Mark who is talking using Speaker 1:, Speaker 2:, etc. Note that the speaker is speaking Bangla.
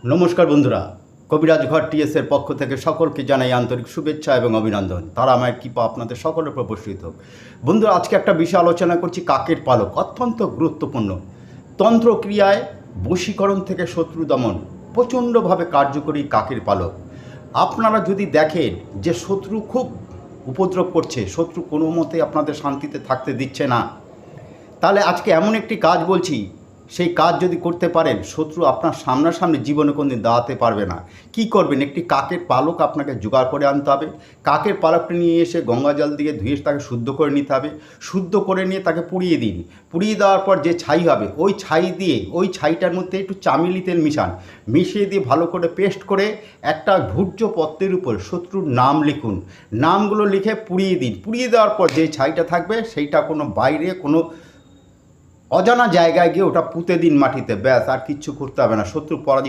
Speaker 1: নমস্কার বন্ধুরা, কবিরাজ ঘর টিএসের পক্ষ থেকে সকলকে জানাই আন্তরিক শুভেচ্ছা এবং অভিনন্দন। তারা আমার কৃপা আপনাদের সকলের উপর বর্ষিত হোক। বন্ধুরা, আজকে একটা বিষয় আলোচনা করছি, কাকের পালক। অত্যন্ত গুরুত্বপূর্ণ। তন্ত্রক্রিয়ায় বশীকরণ থেকে শত্রু দমন প্রচণ্ডভাবে কার্যকরী কাকের পালক। আপনারা যদি দেখেন যে শত্রু খুব উপদ্রব করছে, শত্রু কোনো মতে আপনাদের শান্তিতে থাকতে দিচ্ছে না, তাহলে আজকে এমন একটি কাজ বলছি, সেই কাজ যদি করতে পারেন, শত্রু আপনার সামনাসামনি জীবনে কোনদিন দাঁড়াতে পারবে না। কি করবেন? একটি কাকের পালক আপনাকে জোগাড় করে আনতে হবে। কাকের পালকটা নিয়ে এসে গঙ্গা জল দিয়ে ধুয়ে তাকে শুদ্ধ করে নিতে হবে। শুদ্ধ করে নিয়ে তাকে পুড়িয়ে দিন। পুড়িয়ে দেওয়ার পর যে ছাই হবে, ওই ছাই দিয়ে ওই ছাইটার মধ্যে একটু চামেলি তেল মিশান। মিশিয়ে দিয়ে ভালো করে পেস্ট করে একটা ভূর্য পত্রের উপর শত্রুর নাম লিখুন। নামগুলো লিখে পুড়িয়ে দিন। পুড়িয়ে দেওয়ার পর যে ছাইটা থাকবে, সেইটা কোনো বাইরে কোনো অজানা জায়গায় গিয়ে ওটা পুঁতে দিন মাটিতে। ব্যাস, আর কিচ্ছু করতে হবে না। শত্রু পরাজিত।